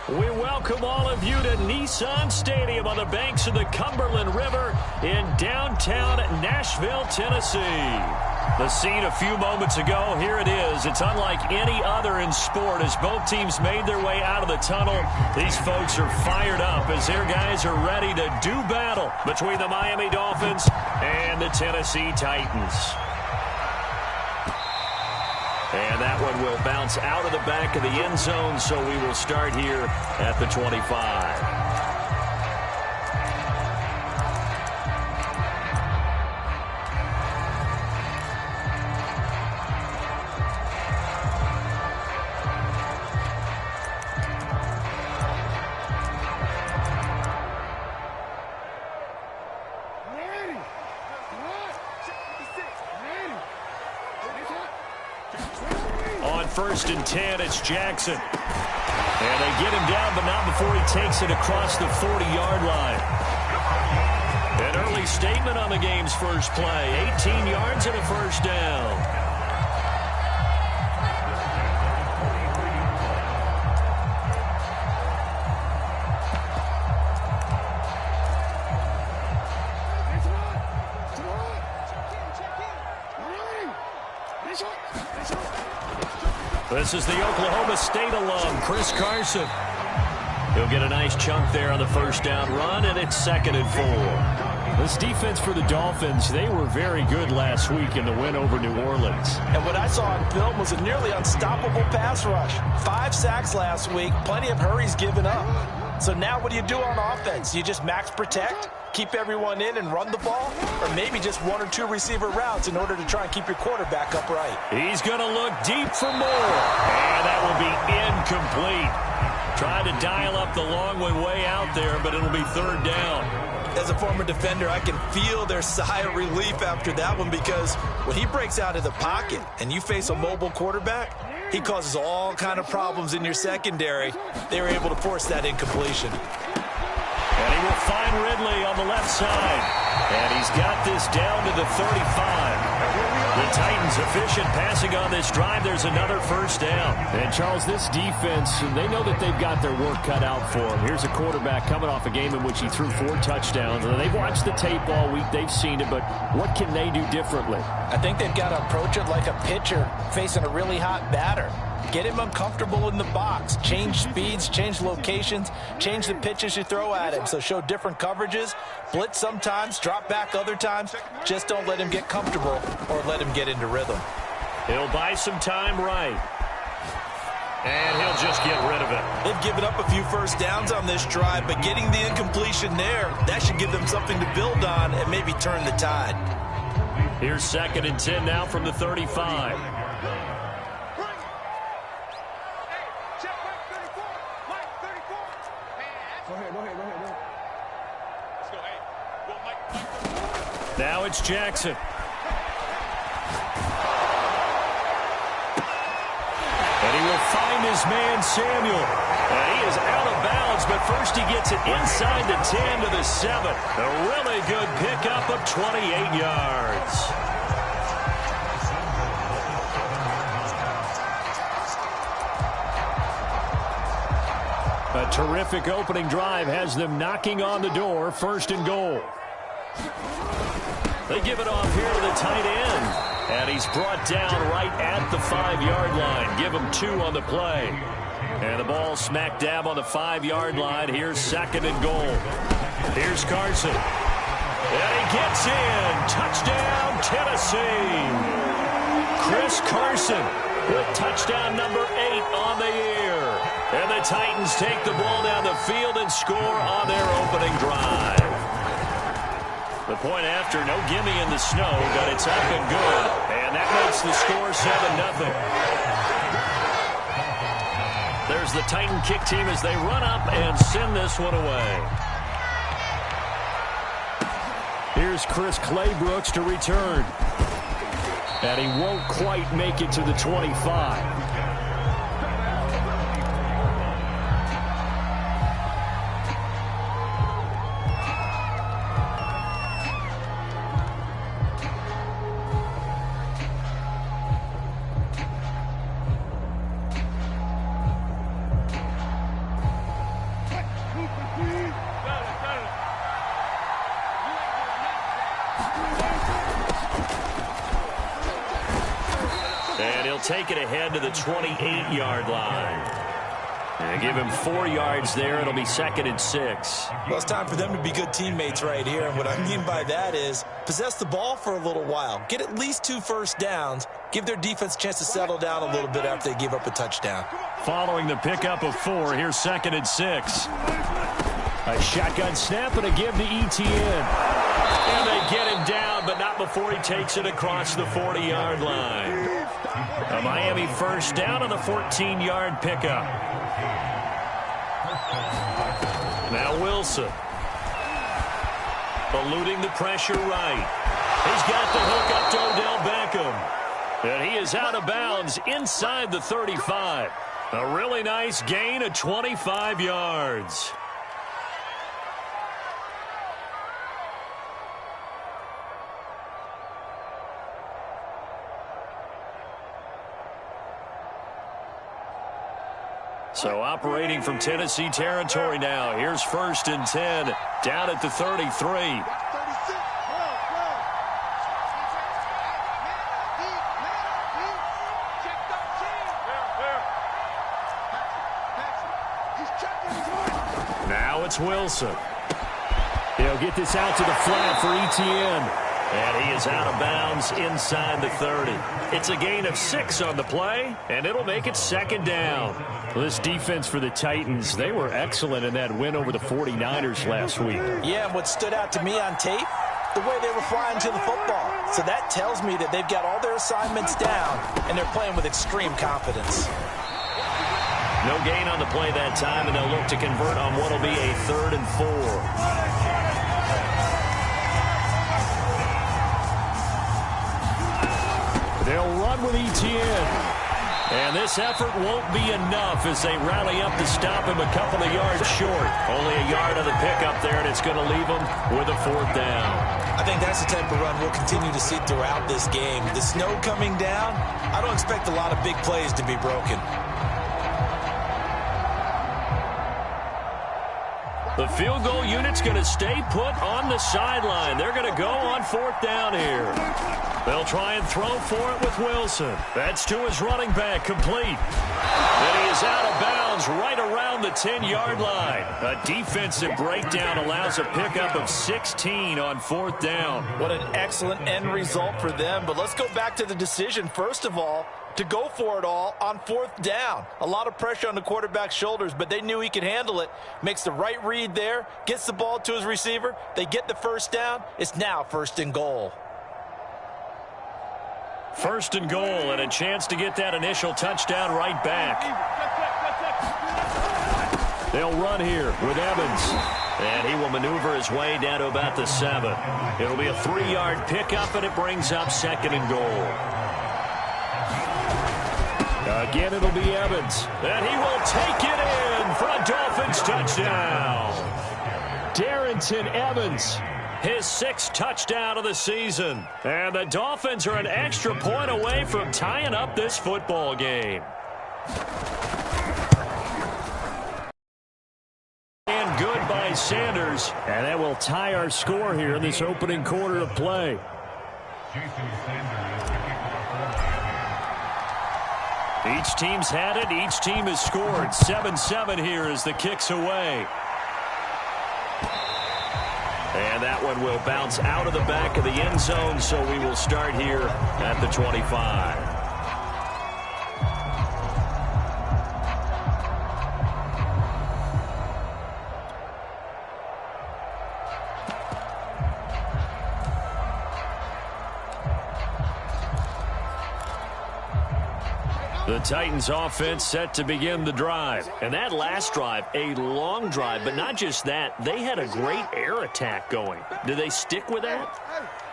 We welcome all of you to Nissan Stadium on the banks of the Cumberland River in downtown Nashville, Tennessee. The scene a few moments ago, here it is. It's unlike any other in sport as both teams made their way out of the tunnel. These folks are fired up as their guys are ready to do battle between the Miami Dolphins and the Tennessee Titans. And that one will bounce out of the back of the end zone, so we will start here at the 25. First and 10, it's Jackson. And they get him down, but not before he takes it across the 40-yard line. An early statement on the game's first play. 18 yards and a first down. This is the Oklahoma State alum, Chris Carson. He'll get a nice chunk there on the first down run, and it's 2nd and 4. This defense for the Dolphins, they were very good last week in the win over New Orleans. And what I saw on film was a nearly unstoppable pass rush. 5 sacks last week, plenty of hurries given up. So now what do you do on offense? You just max protect, keep everyone in and run the ball, or maybe just 1 or 2 receiver routes in order to try and keep your quarterback upright. He's going to look deep for more, and that will be incomplete. Tried to dial up the long one way out there, but it'll be 3rd down. As a former defender, I can feel their sigh of relief after that one, because when he breaks out of the pocket and you face a mobile quarterback, he causes all kind of problems in your secondary. They were able to force that incompletion. And he will find Ridley on the left side. And he's got this down to the 35. The Titans efficient passing on this drive. There's another first down. And, Charles, this defense, they know that they've got their work cut out for them. Here's a quarterback coming off a game in which he threw 4 touchdowns. And they've watched the tape all week. They've seen it. But what can they do differently? I think they've got to approach it like a pitcher facing a really hot batter. Get him uncomfortable in the box. Change speeds, change locations, change the pitches you throw at him. So show different coverages, blitz sometimes, drop back other times. Just don't let him get comfortable or let him get into rhythm. He'll buy some time right. And he'll just get rid of it. They've given up a few first downs on this drive, but getting the incompletion there, that should give them something to build on and maybe turn the tide. Here's 2nd and 10 now from the 35. Now it's Jackson. And he will find his man, Samuel. And he is out of bounds, but first he gets it inside the 10 to the 7. A really good pickup of 28 yards. A terrific opening drive has them knocking on the door. 1st and goal. They give it off here to the tight end. And he's brought down right at the 5-yard line. Give him 2 on the play. And the ball smack dab on the 5-yard line. Here's 2nd and goal. Here's Carson. And he gets in. Touchdown, Tennessee. Chris Carson with touchdown number 8 on the year. And the Titans take the ball down the field and score on their opening drive. The point after, no gimme in the snow, but it's up and good. And that makes the score 7-0. There's the Titan kick team as they run up and send this one away. Here's Chris Claybrooks to return. And he won't quite make it to the 25. And he'll take it ahead to the 28-yard line. And give him 4 yards there. It'll be 2nd and 6. Well, it's time for them to be good teammates right here. And what I mean by that is possess the ball for a little while. Get at least 2 first downs. Give their defense a chance to settle down a little bit after they give up a touchdown. Following the pickup of 4, here's 2nd and 6. A shotgun snap and a give to Etienne. And they get him down, but not before he takes it across the 40-yard line. A Miami first down on the 14-yard pickup. Now Wilson. Eluding the pressure right. He's got the hook up to Odell Beckham. And he is out of bounds inside the 35. A really nice gain of 25 yards. So operating from Tennessee territory now. Here's 1st and 10 down at the 33. Now it's Wilson. He'll get this out to the flat for Etienne. And he is out of bounds inside the 30. It's a gain of 6 on the play, and it'll make it 2nd down. Well, this defense for the Titans, they were excellent in that win over the 49ers last week. Yeah, and what stood out to me on tape, the way they were flying to the football. So that tells me that they've got all their assignments down, and they're playing with extreme confidence. No gain on the play that time, and they'll look to convert on what will be a 3rd and 4. They'll run with Etienne. And this effort won't be enough as they rally up to stop him a couple of yards short. Only a yard of the pickup there, and it's going to leave him with a 4th down. I think that's the type of run we'll continue to see throughout this game. The snow coming down, I don't expect a lot of big plays to be broken. The field goal unit's going to stay put on the sideline. They're going to go on 4th down here. They'll try and throw for it with Wilson. That's to his running back, complete. And he is out of bounds right around the 10-yard line. A defensive breakdown allows a pickup of 16 on 4th down. What an excellent end result for them. But let's go back to the decision, first of all, to go for it all on 4th down. A lot of pressure on the quarterback's shoulders, but they knew he could handle it. Makes the right read there, gets the ball to his receiver. They get the 1st down. It's now 1st and goal. 1st and goal, and a chance to get that initial touchdown right back. They'll run here with Evans. And he will maneuver his way down to about the 7. It'll be a 3-yard pickup, and it brings up 2nd and goal. Again, it'll be Evans. And he will take it in for a Dolphins touchdown. Darrynton Evans. His 6th touchdown of the season. And the Dolphins are an extra point away from tying up this football game. And good by Sanders. And that will tie our score here in this opening quarter of play. Each team's had it. Each team has scored. 7-7 here as the kick's away. And that one will bounce out of the back of the end zone, so we will start here at the 25. The Titans offense set to begin the drive. And that last drive, a long drive, but not just that. They had a great air attack going. Do they stick with that?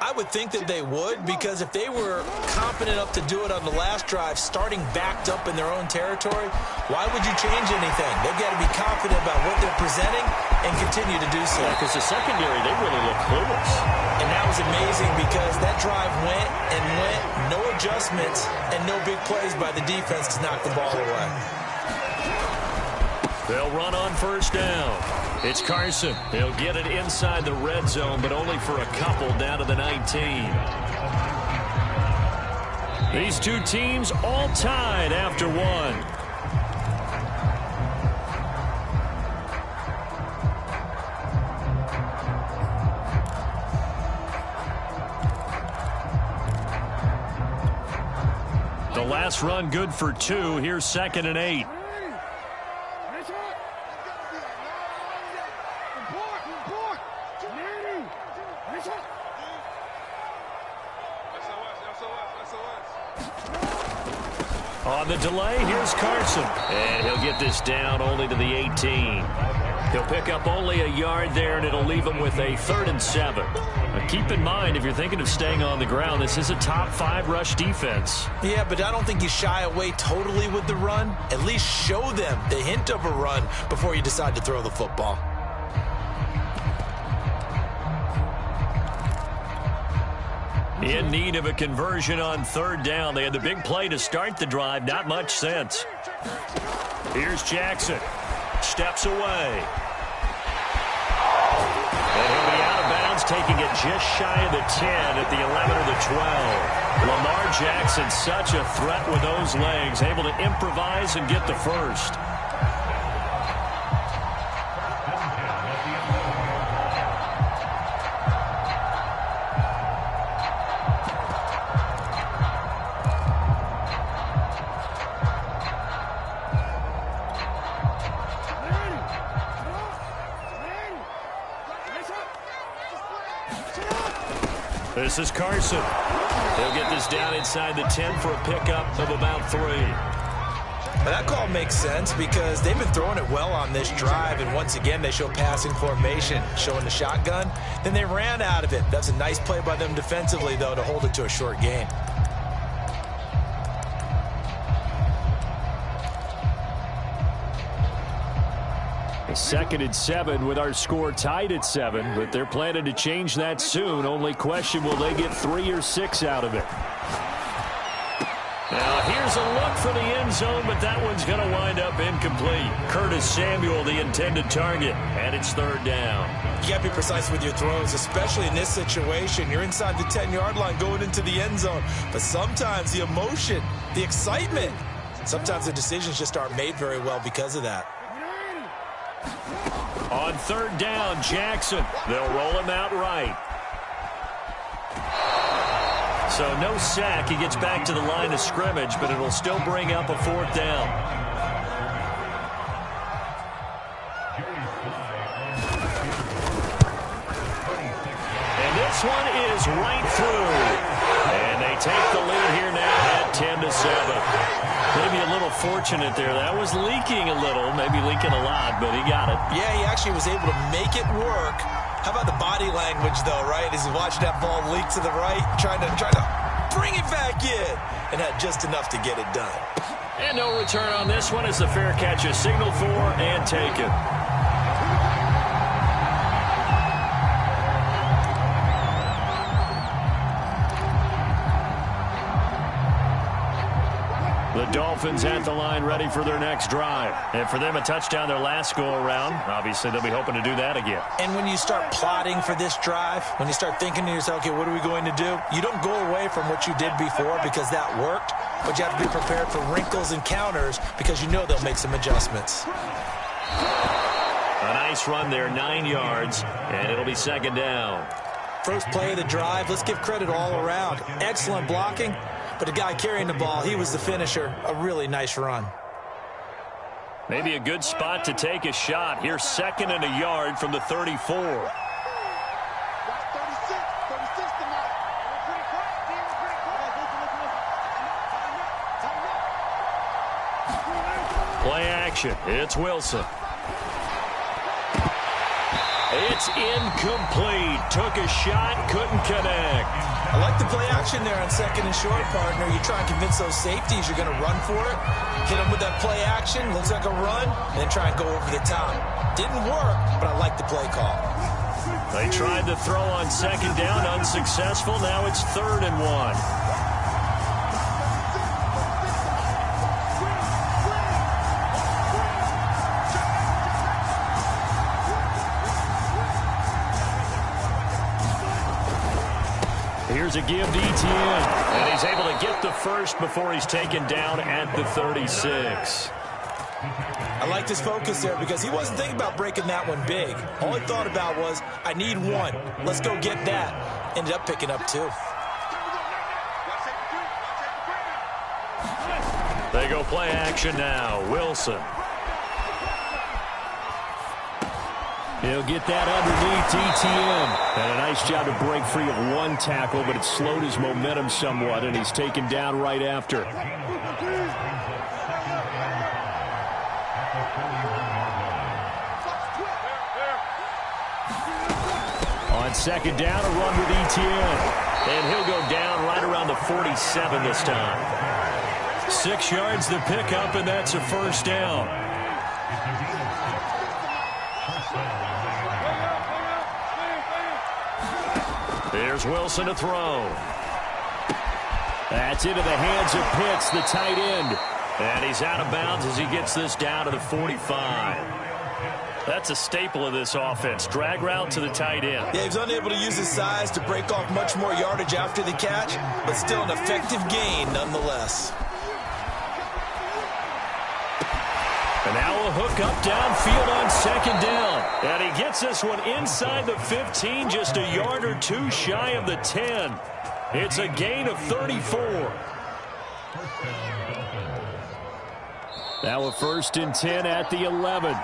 I would think that they would, because if they were confident enough to do it on the last drive, starting backed up in their own territory, why would you change anything? They've got to be confident about what they're presenting and continue to do so. Because the secondary, they really look clueless. And that was amazing because that drive went and went, no adjustments, and no big plays by the defense to knock the ball away. They'll run on 1st down. It's Carson. He'll get it inside the red zone, but only for a couple down to the 19. These two teams all tied after one. The last run good for 2. Here's 2nd and 8. On the delay, here's Carson. And he'll get this down only to the 18. He'll pick up only a yard there, and it'll leave him with a 3rd and 7. Now, keep in mind, if you're thinking of staying on the ground, this is a top 5 rush defense. Yeah, but I don't think you shy away totally with the run. At least show them the hint of a run before you decide to throw the football. In need of a conversion on 3rd down. They had the big play to start the drive. Not much sense. Here's Jackson. Steps away. And he'll be out of bounds, taking it just shy of the 10 at the 11 or the 12. Lamar Jackson, such a threat with those legs, able to improvise and get the first. This is Carson. He'll get this down inside the 10 for a pickup of about 3. Well, that call makes sense because they've been throwing it well on this drive, and once again they show passing formation, showing the shotgun. Then they ran out of it. That's a nice play by them defensively, though, to hold it to a short gain. Second and 7 with our score tied at 7, but they're planning to change that soon. Only question, will they get 3 or 6 out of it? Now here's a look for the end zone, but that one's going to wind up incomplete. Curtis Samuel, the intended target, and it's 3rd down. You got to be precise with your throws, especially in this situation. You're inside the 10-yard line going into the end zone, but sometimes the emotion, the excitement, sometimes the decisions just aren't made very well because of that. On 3rd down, Jackson. They'll roll him out right. So no sack. He gets back to the line of scrimmage, but it'll still bring up a 4th down. And this one is right through. And they take the lead here now at 10-7. Maybe a little fortunate there. That was leaking a little, maybe leaking a lot, but he got it. Yeah, he actually was able to make it work. How about the body language, though, right? As he watched that ball leak to the right, trying to bring it back in, and had just enough to get it done. And no return on this one as the fair catch is signaled for and taken. The Dolphins at the line ready for their next drive. And for them, a touchdown their last go-around. Obviously, they'll be hoping to do that again. And when you start plotting for this drive, when you start thinking to yourself, okay, what are we going to do? You don't go away from what you did before because that worked, but you have to be prepared for wrinkles and counters because you know they'll make some adjustments. A nice run there, 9 yards, and it'll be 2nd down. First play of the drive, let's give credit all around. Excellent blocking. But the guy carrying the ball, he was the finisher. A really nice run. Maybe a good spot to take a shot. Here's 2nd and a yard from the 34. Play action. It's Wilson. It's incomplete. Took a shot, couldn't connect. I like the play action there on 2nd and short, partner. You try and convince those safeties you're going to run for it. Hit them with that play action. Looks like a run. And then try and go over the top. Didn't work, but I like the play call. They tried to throw on 2nd down. Unsuccessful. Now it's 3rd and 1. Here's a give to Etienne. And he's able to get the first before he's taken down at the 36. I liked his focus there because he wasn't thinking about breaking that one big. All he thought about was, I need one. Let's go get that. Ended up picking up two. They go play action now. Wilson. He'll get that underneath Etienne. And a nice job to break free of one tackle, but it slowed his momentum somewhat, and he's taken down right after. On second down, a run with Etienne. And he'll go down right around the 47 this time. 6 yards to pick up, and that's a first down. Here's Wilson to throw. That's into the hands of Pitts, the tight end. And he's out of bounds as he gets this down to the 45. That's a staple of this offense. Drag route to the tight end. Yeah, he's unable to use his size to break off much more yardage after the catch, but still an effective gain nonetheless. And now a hook up downfield on second down. And he gets this one inside the 15, just a yard or two shy of the 10. It's a gain of 34. Now a 1st and 10 at the 11.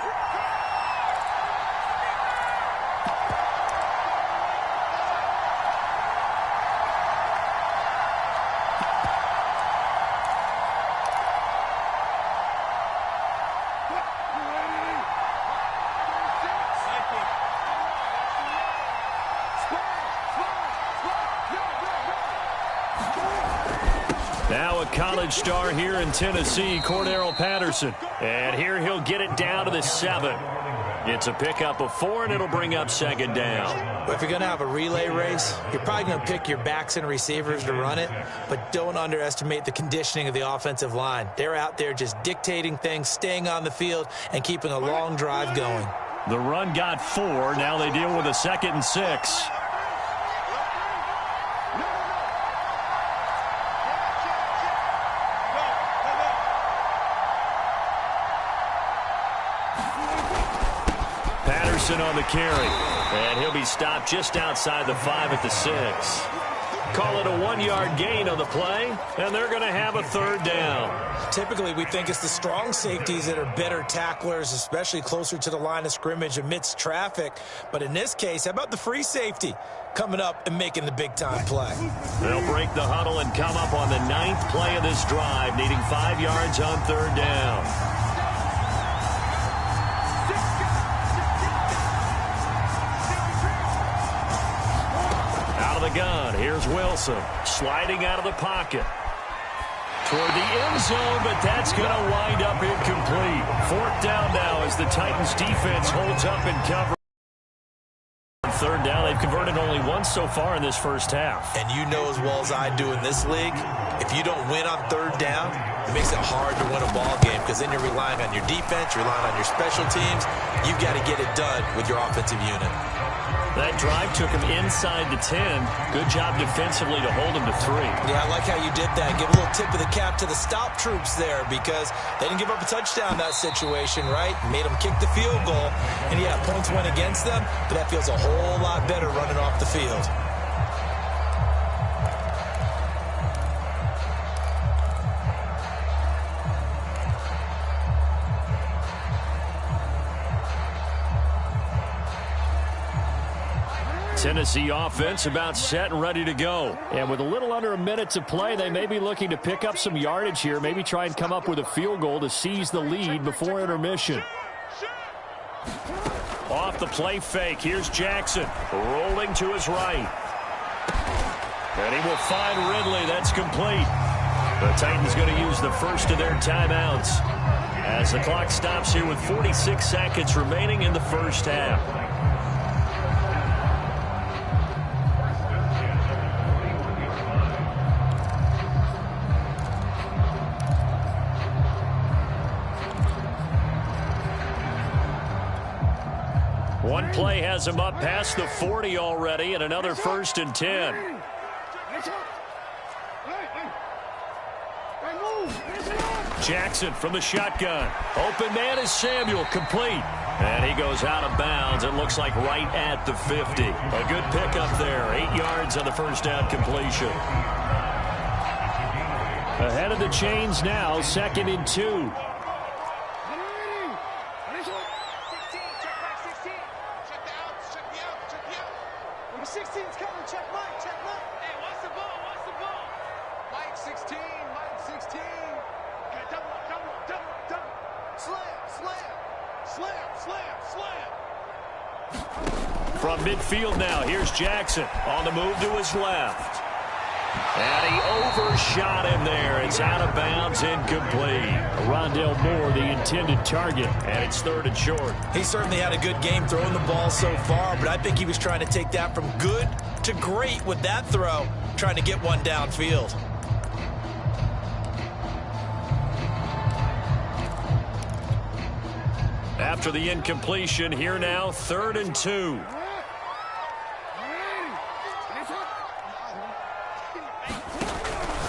Now a college star here in Tennessee, Cordero Patterson. And here he'll get it down to the 7. It's a pickup of 4, and it'll bring up second down. But if you're going to have a relay race, you're probably going to pick your backs and receivers to run it, but don't underestimate the conditioning of the offensive line. They're out there just dictating things, staying on the field, and keeping a long drive going. The run got 4. Now they deal with a 2nd and 6. On the carry, and he'll be stopped just outside the 5 at the 6. Call it a 1-yard gain on the play, and they're going to have a 3rd down. Typically, we think it's the strong safeties that are better tacklers, especially closer to the line of scrimmage amidst traffic. But in this case, how about the free safety coming up and making the big-time play? They'll break the huddle and come up on the 9th play of this drive, needing 5 yards on 3rd down. The gun. Here's Wilson sliding out of the pocket toward the end zone, but that's going to wind up incomplete. 4th down now as the Titans defense holds up and covers. 3rd down, they've converted only once so far in this first half. And you know as well as I do in this league, if you don't win on 3rd down, it makes it hard to win a ball game because then you're relying on your defense, you're relying on your special teams. You've got to get it done with your offensive unit. That drive took him inside the 10. Good job defensively to hold him to 3. Yeah, I like how you did that. Give a little tip of the cap to the stop troops there because they didn't give up a touchdown in that situation, right? Made them kick the field goal. And, yeah, points went against them, but that feels a whole lot better running off the field. Tennessee offense about set and ready to go. And with a little under a minute to play, they may be looking to pick up some yardage here, maybe try and come up with a field goal to seize the lead before intermission. Off the play fake, here's Jackson rolling to his right. And he will find Ridley. That's complete. The Titans going to use the first of their timeouts as the clock stops here with 46 seconds remaining in the first half. One play has him up past the 40 already, and another 1st and 10. Jackson from the shotgun. Open man is Samuel, complete. And he goes out of bounds. It looks like right at the 50. A good pickup there. 8 yards on the first down completion. Ahead of the chains now, 2nd and 2. From midfield now, here's Jackson on the move to his left. And he overshot him there. It's out of bounds, incomplete. Rondale Moore, the intended target. And it's 3rd and short. He certainly had a good game throwing the ball so far, but I think he was trying to take that from good to great with that throw, trying to get one downfield. After the incompletion, here now, 3rd and 2.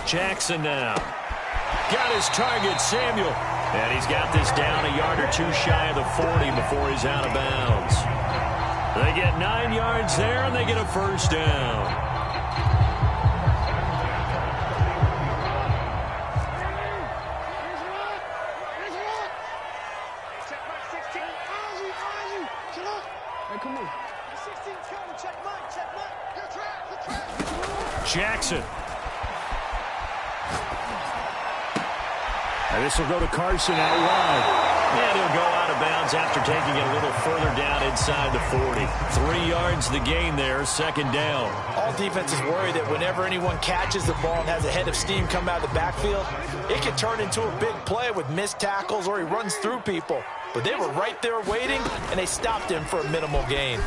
Jackson now. Got his target, Samuel. And he's got this down a yard or 2 shy of the 40 before he's out of bounds. They get 9 yards there, and they get a first down. Jackson. And this will go to Carson out wide. And he'll go out of bounds after taking it a little further down inside the 40. 3 yards the gain there, 2nd down. All defenses worry that whenever anyone catches the ball and has a head of steam come out of the backfield, it can turn into a big play with missed tackles or he runs through people. But they were right there waiting, and they stopped him for a minimal gain.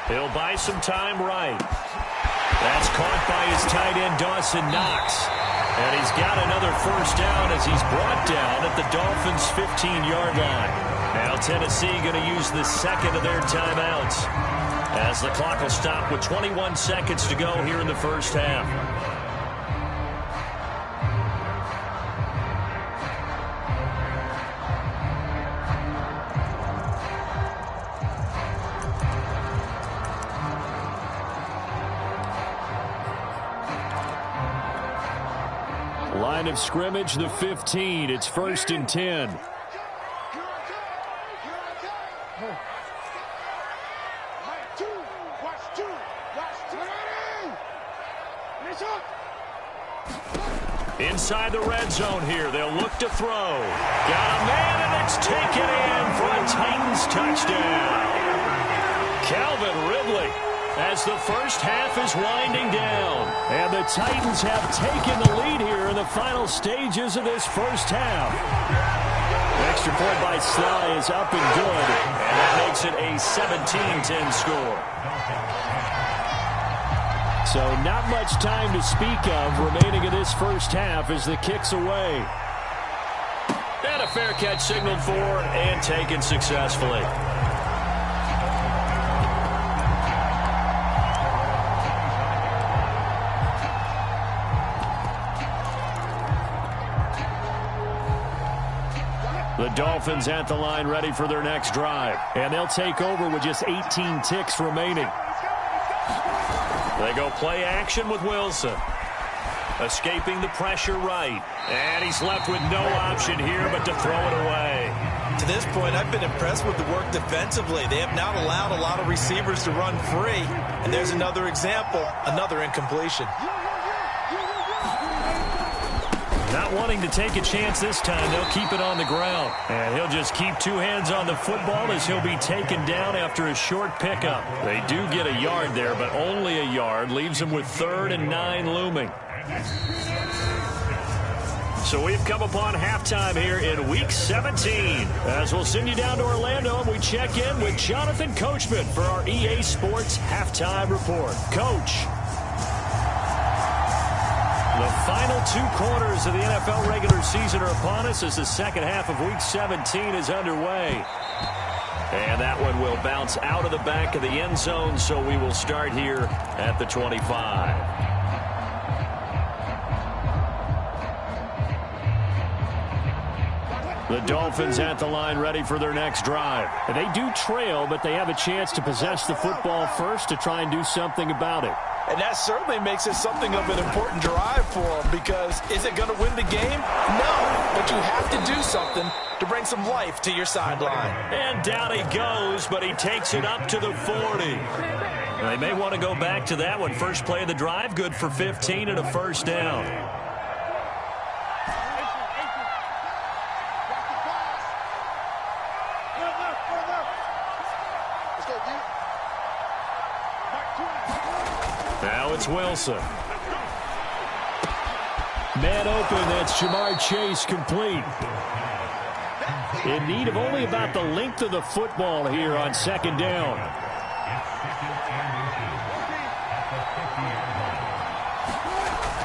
He'll buy some time right. That's caught by his tight end, Dawson Knox. And he's got another first down as he's brought down at the Dolphins' 15-yard line. Now Tennessee going to use the 2nd of their timeouts as the clock will stop with 21 seconds to go here in the first half. Line of scrimmage, the 15. It's 1st and 10. Inside the red zone here, they'll look to throw. Got a man, and it's taken in for a Titans touchdown. Calvin Ridley, as the first half is winding down. And the Titans have taken the lead here in the final stages of this first half. Extra point by Sly is up and good. And that makes it a 17-10 score. So not much time to speak of remaining in this first half as the kick's away. And a fair catch signaled for and taken successfully. The Dolphins at the line ready for their next drive. And they'll take over with just 18 ticks remaining. They go play action with Wilson. Escaping the pressure right. And he's left with no option here but to throw it away. To this point, I've been impressed with the work defensively. They have not allowed a lot of receivers to run free. And there's another example, another incompletion. Not wanting to take a chance this time, they'll keep it on the ground. And he'll just keep 2 hands on the football as he'll be taken down after a short pickup. They do get a yard there, but only a yard. Leaves him with 3rd and 9 looming. So we've come upon halftime here in Week 17. As we'll send you down to Orlando and we check in with Jonathan Coachman for our EA Sports Halftime Report. Coach. The final 2 quarters of the NFL regular season are upon us as the second half of Week 17 is underway. And that one will bounce out of the back of the end zone, so we will start here at the 25. The Dolphins at the line ready for their next drive. And they do trail, but they have a chance to possess the football first to try and do something about it. And that certainly makes it something of an important drive for them, because is it going to win the game? No, but you have to do something to bring some life to your sideline. And down he goes, but he takes it up to the 40. They may want to go back to that one. First play of the drive, good for 15 and a first down. Now it's Wilson. Man open, that's Ja'Marr Chase complete. In need of only about the length of the football here on second down.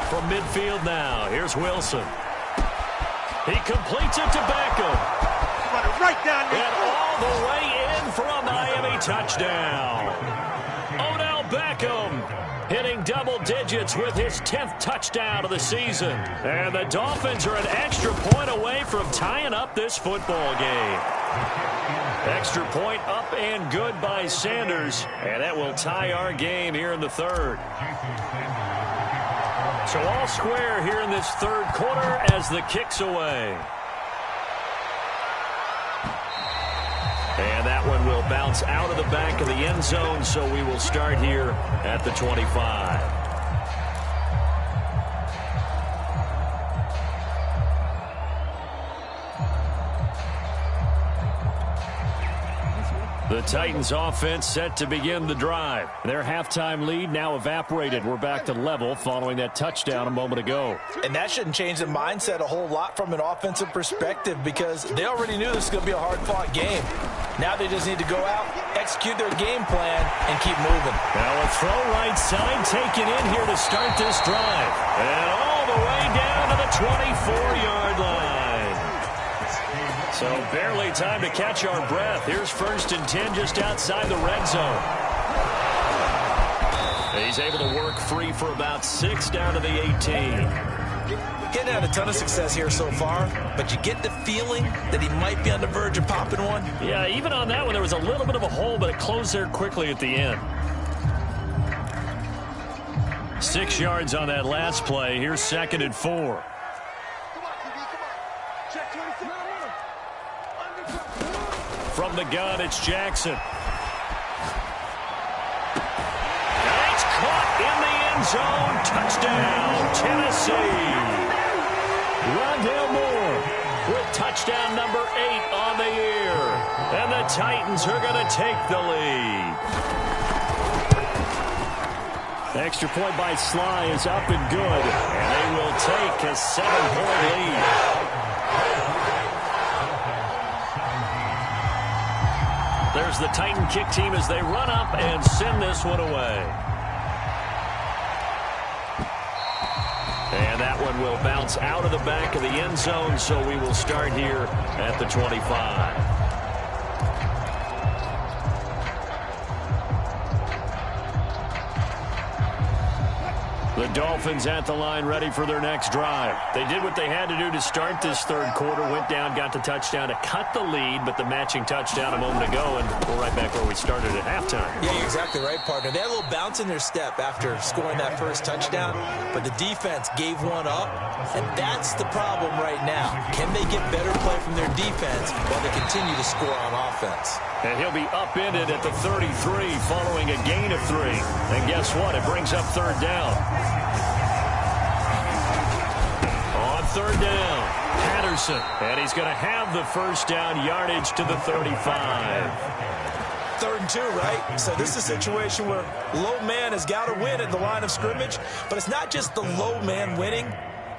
From midfield now, here's Wilson. He completes it to Beckham. Right down there. And all the way in for a Miami touchdown. Odell Beckham hitting double digits with his 10th touchdown of the season. And the Dolphins are an extra point away from tying up this football game. Extra point up and good by Sanders. And that will tie our game here in the third. So all square here in this third quarter as the kick's away. And that one will bounce out of the back of the end zone, so we will start here at the 25. The Titans offense set to begin the drive. Their halftime lead now evaporated. We're back to level following that touchdown a moment ago. And that shouldn't change the mindset a whole lot from an offensive perspective, because they already knew this was going to be a hard-fought game. Now they just need to go out, execute their game plan, and keep moving. Now a throw right side taken in here to start this drive. And all the way down to the 24-yard line. So barely time to catch our breath. Here's 1st and 10 just outside the red zone. He's able to work free for about 6 down to the 18. Getting had a ton of success here so far, but you get the feeling that he might be on the verge of popping one. Yeah, even on that one, there was a little bit of a hole, but it closed there quickly at the end. 6 yards on that last play. Here's 2nd and 4. From the gun, it's Jackson. And it's caught in the end zone. Touchdown, Tennessee. Rondale Moore With touchdown number 8 on the year. And the Titans are going to take the lead. Extra point by Sly is up and good. And they will take a 7-point lead. There's the Titan kick team as they run up and send this one away. And that one will bounce out of the back of the end zone, so we will start here at the 25. The Dolphins at the line ready for their next drive. They did what they had to do to start this third quarter, went down, got the touchdown to cut the lead, but the matching touchdown a moment ago, and we're right back where we started at halftime. Yeah, you're exactly right, partner. They had a little bounce in their step after scoring that first touchdown, but the defense gave one up, and that's the problem right now. Can they get better play from their defense while they continue to score on offense? And he'll be upended at the 33 following a gain of 3. And guess what? It brings up third down. On third down, Patterson. And he's going to have the first down yardage to the 35. 3rd and 2, right? So this is a situation where low man has got to win at the line of scrimmage, but it's not just the low man winning.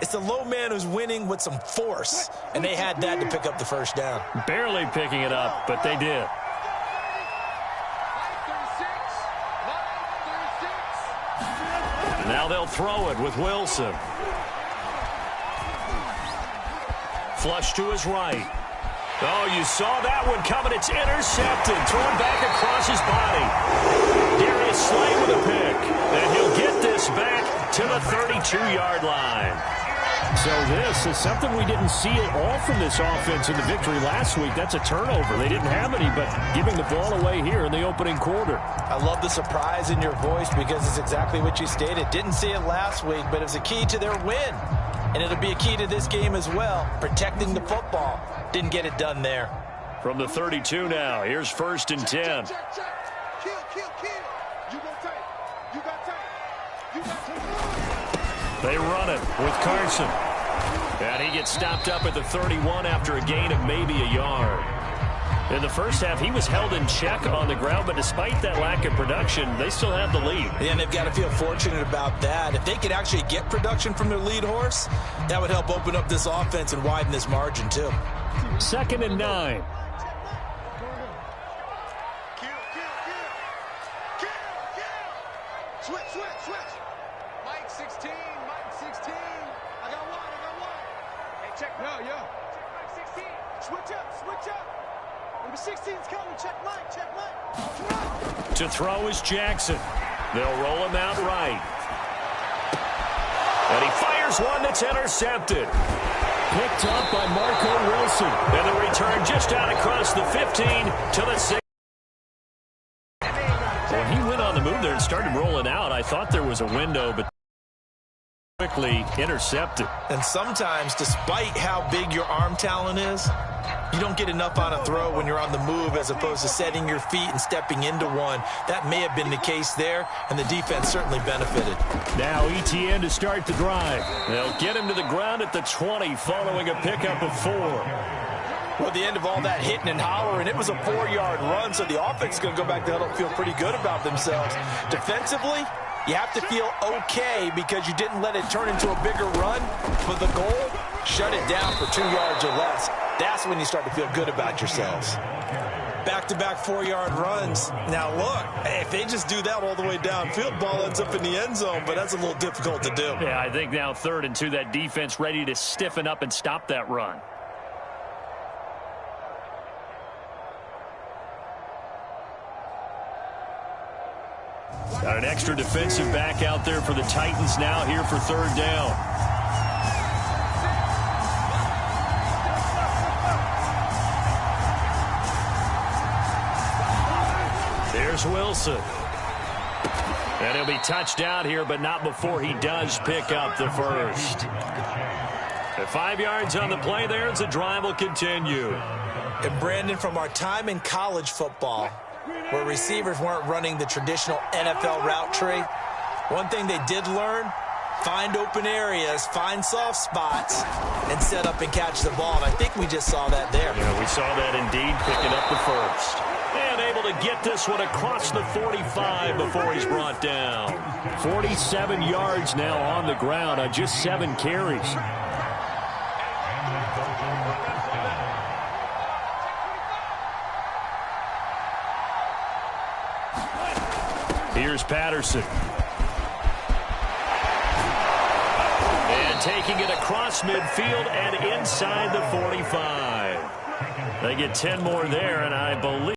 It's the low man who's winning with some force, and they had that to pick up the first down. Barely picking it up, but they did. Now they'll throw it with Wilson. Flush to his right. Oh, you saw that one coming. It's intercepted. Thrown back across his body. Darius Slay with a pick. And he'll get this back to the 32-yard line. So this is something we didn't see at all from this offense in the victory last week. That's a turnover. They didn't have any, but giving the ball away here in the opening quarter. I love the surprise in your voice because it's exactly what you stated. Didn't see it last week, but it was a key to their win. And it'll be a key to this game as well, protecting the football. Didn't get it done there. From the 32 now, here's 1st and 10. They run it with Carson. And he gets stopped up at the 31 after a gain of maybe a yard. In the first half, he was held in check on the ground, but despite that lack of production, they still have the lead. And they've got to feel fortunate about that. If they could actually get production from their lead horse, that would help open up this offense and widen this margin too. 2nd and 9. Switch. Mike 16. I got one. Hey, check. Yo. Check Mike 16. Switch up. Number 16's coming. Check Mike. To throw is Jackson. They'll roll him out right. And he fires one that's intercepted. Picked up by Marco Wilson. And the return just out across the 15 to the 6. When he went on the move there and started rolling out, I thought there was a window, but quickly intercepted. And sometimes, despite how big your arm talent is, you don't get enough on a throw when you're on the move as opposed to setting your feet and stepping into one. That may have been the case there, and the defense certainly benefited. Now ETN to start the drive. They'll get him to the ground at the 20 following a pickup of 4. Well, at the end of all that hitting and hollering, it was a 4-yard run, so the offense is going to go back to huddle and feel pretty good about themselves. Defensively, you have to feel okay because you didn't let it turn into a bigger run. But the goal, shut it down for 2 yards or less. That's when you start to feel good about yourselves. Back-to-back 4-yard runs. Now, look, if they just do that all the way downfield, ball ends up in the end zone, but that's a little difficult to do. Yeah, I think now 3rd and 2, that defense ready to stiffen up and stop that run. Got an extra defensive back out there for the Titans now here for 3rd down. There's Wilson. And he'll be touched out here, but not before he does pick up the first. At 5 yards on the play there, as the drive will continue. And Brandon, from our time in college football, where receivers weren't running the traditional NFL route tree, one thing they did learn, find open areas, find soft spots, and set up and catch the ball. And I think we just saw that there. Yeah, we saw that indeed, picking up the first. And able to get this one across the 45 before he's brought down. 47 yards now on the ground on just 7 carries. Here's Patterson. And taking it across midfield and inside the 45. They get 10 more there, and I believe